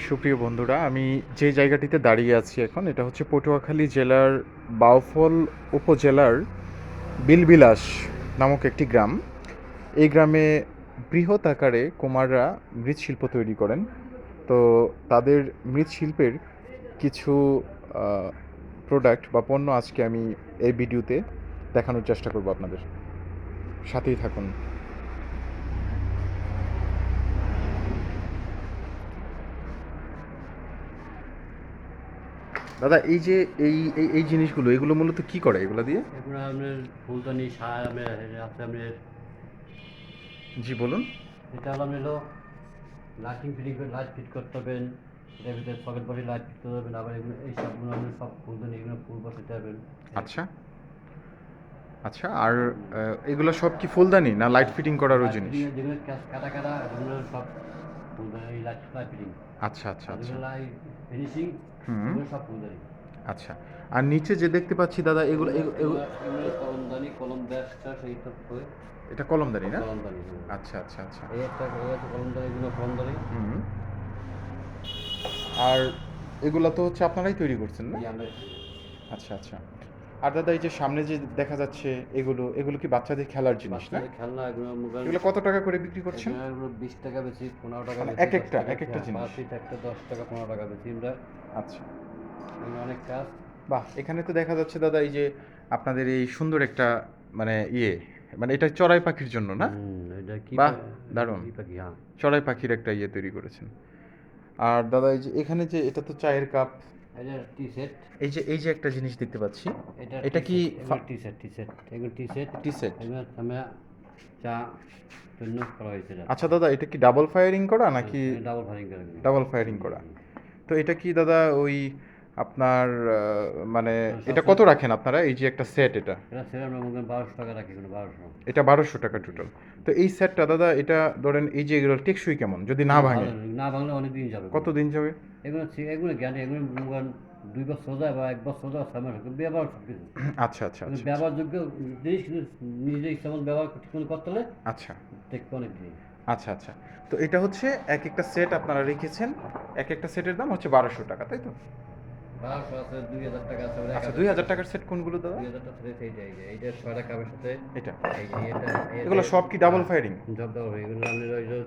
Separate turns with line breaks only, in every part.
সুপ্রিয় বন্ধুরা, আমি যে জায়গাটিতে দাঁড়িয়ে আছি এখন, এটা হচ্ছে পটুয়াখালী জেলার বাউফল উপজেলার বিলবিলাস নামক একটি গ্রাম। এই গ্রামে বৃহৎ আকারে কুমাররা মৃৎশিল্প তৈরি করেন। তো তাদের মৃৎশিল্পের কিছু প্রোডাক্ট বা পণ্য আজকে আমি এই ভিডিওতে দেখানোর চেষ্টা করব আপনাদের। সাথেই থাকুন। দাদা, এই যে এই এই এই জিনিসগুলো, এগুলো মূলত কি করে এগুলো দিয়ে?
এগুলো আপনার ফুলদানি সার আপনার আছে আপনার।
জি বলুন।
এটা হলো আপনার লাইটিং ফিটিং করে লাইট ফিট করতে হবেন, এটার ভিতরে সকেট বডি লাইট ফিট করতে হবেন, আবার এগুলো এই সবগুলো আপনার সব ফুলদানি এগুলো ফুল বসাতে হবেন।
আচ্ছা আচ্ছা, আর এগুলো সব কি ফুলদানি না লাইট ফিটিং করারও জিনিস?
যেগুলো কাটা কাটা এগুলো সব ফুলদানি, এই লাইট লাইট ফিটিং।
আচ্ছা আচ্ছা আচ্ছা।
যেগুলো লাইট ফিনিশিং
হুম।
এগুলো সব ফুলদানি।
আচ্ছা, আর নিচে যে দেখতে পাচ্ছি দাদা, এগুলো
এগুলো কলমদানি, কলম ব্যাসটা সেই সব করে।
এটা কলমদানি না?
কলমদানি।
আচ্ছা আচ্ছা আচ্ছা।
এই একটা কলমদানি, এগুলো কলমদানি।
হুম। আর এগুলো তো হচ্ছে আপনারাই তৈরি করছেন না? আচ্ছা আচ্ছা। আর দাদা, এই যে সামনে যে দেখা যাচ্ছে, এগুলো এগুলো কি বাচ্চাদের খেলার জিনিস না?
খেলনা এগুলো
এগুলো কত টাকা করে বিক্রি করছেন?
এগুলো 20 টাকা বেশি, 15 টাকা
মানে
বেশি,
এক একটা জিনিস?
পার পিস একটা 10 টাকা 15 টাকা বেশি আমরা।
আচ্ছা,
এগুলো অনেক কাজ।
বাহ! এখানে তো দেখা যাচ্ছে দাদা, এই যে আপনাদের এই সুন্দর একটা মানে মানে এটা চড়াই পাখির জন্য না?
এটা কি
বাহ! দারুণ।
কি পাখি? হ্যাঁ,
চড়াই পাখির একটা তৈরি করেছেন। আর দাদা, এই যে এখানে যে এটা তো চায়ের কাপ।
এটা টি সেট।
এই যে একটা জিনিস দেখতে পাচ্ছি।
এটা
এটা কি
টি সেট, এগুলো টি সেট।
টি সেট?
এগুলো আমরা চা জন্য করা হয়েছে এটা।
আচ্ছা দাদা, এটা কি ডাবল ফায়ারিং করা নাকি?
ডাবল ফায়ারিং করে।
ডাবল ফায়ারিং করা। তো এটা কি দাদা ওই আপনার মানে এটা কত রাখেন আপনারা, এই যে একটা সেট এটা?
এটা সেট আমরা মনে করেন 1200 টাকা রাখি, 1200।
এটা 1200 টাকা টোটাল। তো এই সেটটা দাদা, এটা ধরেন এই যে এগুলো টেকসই কেমন যদি না ভাঙে?
না ভাঙলে অনেক দিন যাবে।
কত দিন যাবে?
এগুলো জ্ঞানী, এগুলো মনে করেন 2 বছর যায় বা 1 বছর যায়, 6 মাস ব্যবহার সব কিছু।
আচ্ছা আচ্ছা আচ্ছা
ব্যবহারযোগ্য জিনিস, কিন্তু নিজে ইচ্ছা মতো ব্যবহার ঠিক মতো করতে হলে
আচ্ছা
দেখতে অনেক দিন।
আচ্ছা আচ্ছা। তো এটা হচ্ছে এক একটা সেট আপনারা রেখেছেন, এক একটা সেটের দাম হচ্ছে 1200 টাকা, তাই তো?
1200 আছে, 2000 টাকা আছে,
আচ্ছা, 2000 টাকার সেট কোনগুলো দাদা?
2000 টাকা সাথে এইটা 6টা কাপের সাথে
এটা
এই যে এটা
এগুলো সব কি ডাবল ফায়ারিং?
জব দেওয়া হয়। এগুলো আমাদের ওই যে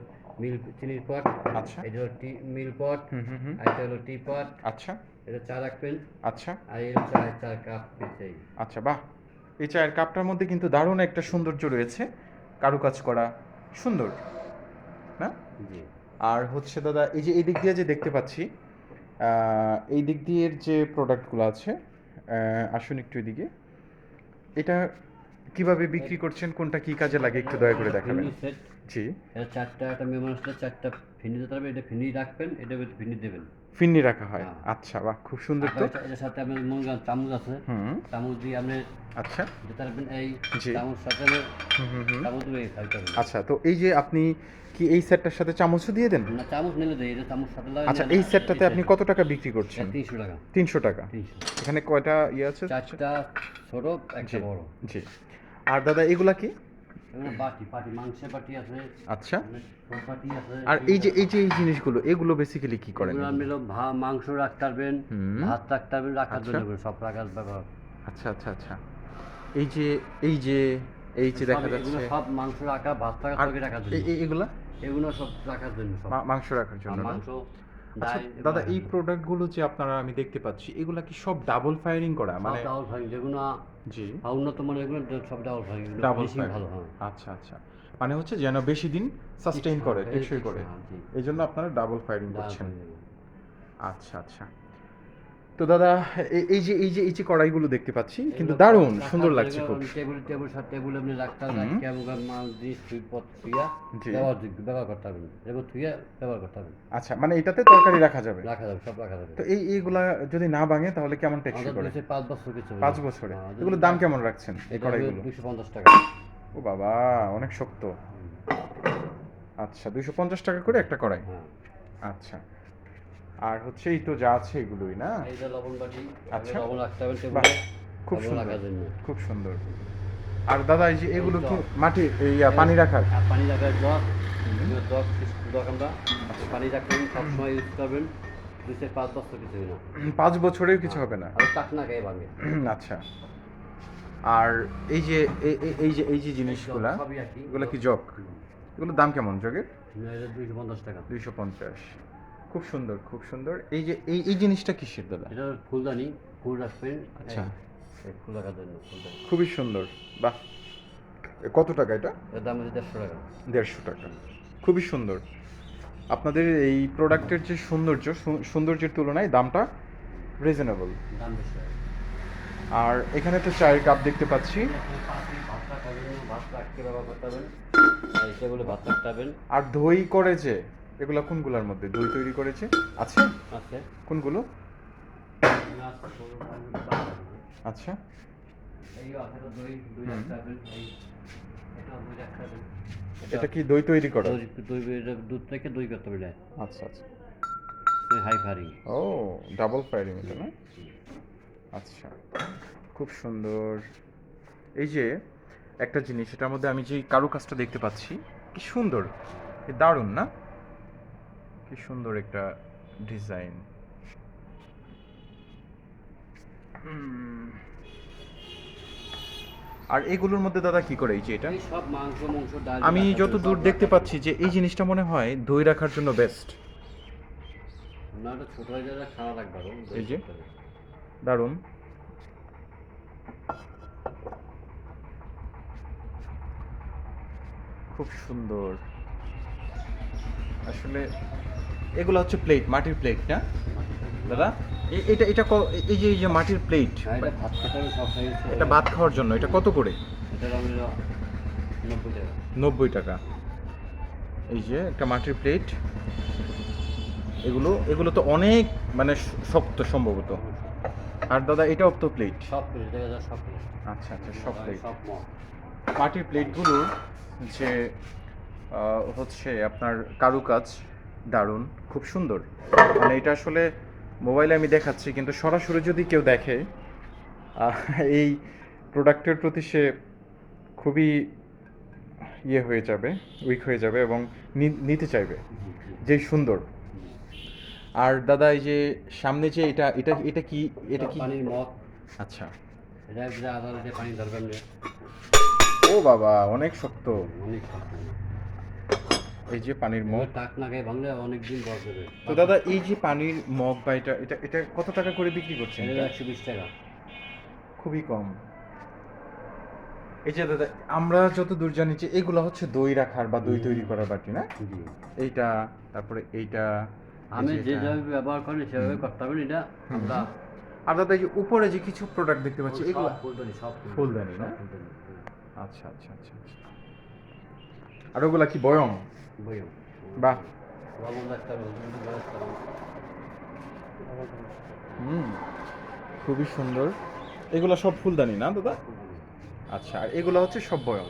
মিল চিনির পট,
আচ্ছা।
এই যে টি মিল পট,
হুম হুম হুম।
আর এটা হলো টি পট।
আচ্ছা
এটা চা রাখবেন।
আচ্ছা
আর এই চার কাপ পেয়েছে।
আচ্ছা, বাহ! এই চায়ের কাপটার মধ্যে কিন্তু দারুণ একটা সৌন্দর্য রয়েছে, কারুকাজ করা, সুন্দর না?
জি।
আর হচ্ছে দাদা, এই যে এই দিক দিয়ে যে দেখতে পাচ্ছি, এই দিক দিয়ে যে প্রোডাক্টগুলো আছে, আসুন একটু এদিকে। এটা কিভাবে বিক্রি করছেন, কোনটা কি কাজে লাগে একটু দয়া করে দেখাবেন?
ফিনি সেট।
জি।
এটা চারটা, একটা মেহমান আসলে চারটা ফিনি দিতে হবে। এটা ফিনি রাখবেন, এটা ফিনি দেবেন।
ফিন্নি রাখা হয়?
হ্যাঁ।
আচ্ছা, বাহ! খুব সুন্দর তো।
এটার সাথে আপনার মনে করেন চামচ আছে,
হুম।
চামচ দিয়ে আপনি
আচ্ছা।
দিতে পারবেন। এই
জি।
চামচ সাথে
হুম হুম হুম।
চামচ দিয়ে খাইতে হবে।
আচ্ছা, তো এই যে আপনি কি এই সেটটার সাথে চামচও দিয়ে দেন?
না, চামচ নিলে দেয়, এটা চামচ সাথে লাগে।
আচ্ছা, এই সেটটাতে আপনি কত টাকা বিক্রি করছেন?
300 টাকা।
300 টাকা।
300।
এখানে কয়টা আছে?
চারটা ছোট, একটা
জি
বড়।
জি। আর দাদা, এগুলা কি?
এগুলো পাটি মাংসের পাটি আছে,
আচ্ছা।
সব পাটি আছে।
আর এই জিনিসগুলো, এগুলো বেসিক্যালি কি করেন?
এগুলো আপনি মাংস রাখতে পারবেন,
হুম।
ভাত রাখতে পারবেন, রাখার
আচ্ছা।
জন্য এগুলো সব রাখার ব্যবহার।
আচ্ছা আচ্ছা আচ্ছা। এই যে এই যে এই যে দেখা
এগুলো
যাচ্ছে।
সব মাংস রাখা, ভাত রাখা,
আর
তরকারি রাখার জন্য।
এগুলা
এগুলো সব রাখার জন্য সব।
মাংস রাখার জন্য না?
মাংস,
আচ্ছা
ডাল,
দাদা, এই প্রোডাক্টগুলো যে আপনারা আমি দেখতে পাচ্ছি, এগুলা কি সব ডাবল ফায়ারিং করা
সব
মানে?
ডাবল ফ্রাইং, যেগুলো
জি।
উন্নত মানের, এগুলো সব double frying,
double
finishing
firing.
ভালো। হ্যাঁ,
আচ্ছা আচ্ছা। মানে হচ্ছে যেন বেশি দিন সাস্টেইন করে, টেকসই করে।
হ্যাঁ, জি।
এই জন্য আপনারা ডাবল ফায়ারিং
ডাবল
করছেন।
ফ্রাইং।
আচ্ছা আচ্ছা। তো দাদা, এই যে কড়াইগুলো দেখতে পাচ্ছি, কিন্তু দারুণ সুন্দর লাগছে খুব।
টেবিল আপনি রাখতে হবে,
হুম।
রাখতে আমাকে মাছ দিয়ে সুইপত থুইয়া
জি।
ব্যবহার করতে হবে, এবং থুইয়া ব্যবহার করতে হবে।
আচ্ছা, মানে এটাতে তরকারি রাখা যাবে?
রাখা যাবে, সব রাখা যাবে।
তো এইগুলা যদি না ভাঙে তাহলে কেমন টেকসই
আমাদের
করে?
দেশে 5 বছর কিছু
5 বছরে? এগুলোর দাম কেমন রাখছেন এই কড়াইগুলো?
250 টাকা।
ও বাবা, অনেক শক্ত। আচ্ছা, 250 টাকা করে একটা কড়াই?
হ্যাঁ।
আচ্ছা। আর হচ্ছে এই তো যা আছে এগুলোই না?
এই যে লবণ বাটি,
আচ্ছা।
লবণ রাখতে হবে
বাহ!
টেবিলে,
খুব
লবণ
সুন্দর,
রাখার জন্য।
খুব সুন্দর। আর দাদা, এই যে এগুলো কি
জগ।
মাটি পানি রাখার?
আর পানি রাখার জগ,
হুম।
জগ আমরা পানি রাখবেন, সবসময় ইউজ করবেন। 2 থেকে 5 বছর কিছু হয় না।
5 বছরেও কিছু হবে না।
আর টাকনা গায়ে ভাঙে।
আচ্ছা। আর এই যে জিনিসগুলা,
সবই একই।
এগুলা কি জগ? এগুলোর দাম কেমন জগের?
এটা 250 টাকা।
250। খুব সুন্দর, খুব সুন্দর। এই যে এই জিনিসটা কিসের দাদা?
এটা ফুলদানি, ফুল রাখবেন।
আচ্ছা।
এই ফুল রাখার জন্য ফুলদানি।
খুবই সুন্দর। বাহ! কত টাকা এটা?
এর দাম হচ্ছে 150 টাকা।
150 টাকা। খুবই সুন্দর। আপনাদের এই প্রোডাক্টের যে সৌন্দর্যের তুলনায় দামটা রিজনেবল।
দাম বেশি হয়।
আর এখানে তো চায়ের কাপ দেখতে পাচ্ছি।
এখানে পাতি ভাত রাখার জন্য ভাত রাখতে ব্যবহার করতে পারবেন। আর সেগুলো ভাত রাখতে পারবেন।
আর দই করে যে, এগুলা কোনগুলার মধ্যে দই তৈরি করেছে? আছে?
আছে।
কোনগুলো?
আছে,
আচ্ছা।
এই আছে তো দই রাখতে পারবেন। এই এটাও দই রাখতে পারবেন।
এটা কি দই তৈরি করা?
এটা দুধ থেকে দই করতে পারবে।
আচ্ছা, আচ্ছা।
High faring.
ও, ডাবল ফায়ারিং এটা না? আচ্ছা। খুব সুন্দর। এই যে একটা জিনিস, এটার মধ্যে আমি যে কারুকাজটা দেখতে পাচ্ছি, কি সুন্দর। কি দারুণ না? কি সুন্দর একটা ডিজাইন। আর এগুলোর মধ্যে দাদা কি করে এই যে এটা?
এই সব মাংস ডাল।
আমি যত দূর দেখতে পাচ্ছি যে এই জিনিসটা মনে হয় দই রাখার জন্য বেস্ট।
না, এটা ছোট হয়ে যাবে, খাওয়া লাগবে আরো।
এই যে দারুণ। খুব সুন্দর। আসলে এগুলো হচ্ছে প্লেট, মাটির প্লেট না দাদা? এই যে মাটির প্লেট,
হ্যাঁ, এটা ভাত খেতে হবে সব সাইজ।
এটা ভাত খাওয়ার জন্য এটা কত করে?
এটা দাম হলো 90 টাকা।
90 টাকা। এই যে একটা মাটির প্লেট। এগুলো তো অনেক মানে শক্ত সম্ভবত। আর দাদা এটাও তো প্লেট।
সব প্লেট দেখা যায়, সব প্লেট।
আচ্ছা, আচ্ছা, সব প্লেট।
সব মগ।
মাটির প্লেটগুলো যে হচ্ছে আপনার কারুকাজ দারুণ, খুব সুন্দর। মানে এটা আসলে মোবাইলে আমি দেখাচ্ছি, কিন্তু সরাসরি যদি কেউ দেখে আহ, এই প্রোডাক্টের প্রতি সে খুবই ইয়ে হয়ে যাবে, উইক হয়ে যাবে এবং নিতে চাইবে, যে সুন্দর। আর দাদা এই যে সামনে যে এটা কি? এটা কি?
পানির মগ।
আচ্ছা।
এটা একটা আধা লিটার পানি ধরবেন।
ও বাবা, অনেক শক্ত।
অনেক শক্ত।
এই যে পানির মগ।
টাকনা গায়ে ভাঙলে অনেক দিন বড় হবে।
তো দাদা এই যে পানির মগ বা এটা কত টাকা করে বিক্রি করছেন?
এটা 120 টাকা।
খুবই কম। এই যে দাদা আমরা যত দূর জানি যে এগুলো হচ্ছে দই রাখার বা দই তৈরি করার বাটি না? এইটা, তারপরে এইটা।
আমি যেভাবে ব্যবহার করি সেভাবে করতে হবে। এটা আমরা।
আর দাদা এই যে উপরে যে কিছু প্রোডাক্ট দেখতে পাচ্ছি, এগুলো
ফুলদানি, সব
ফুলদানি না? আচ্ছা, আচ্ছা, আচ্ছা, আচ্ছা। আর ওগুলা কি বয়ম?
বইও।
বাহ।
লবণ রাখতে হবে, হলুদ রাখতে হবে।
খুবই সুন্দর। এগুলা সব ফুলদানি না দাদা? আচ্ছা, আর এগুলো হচ্ছে সব বয়ম।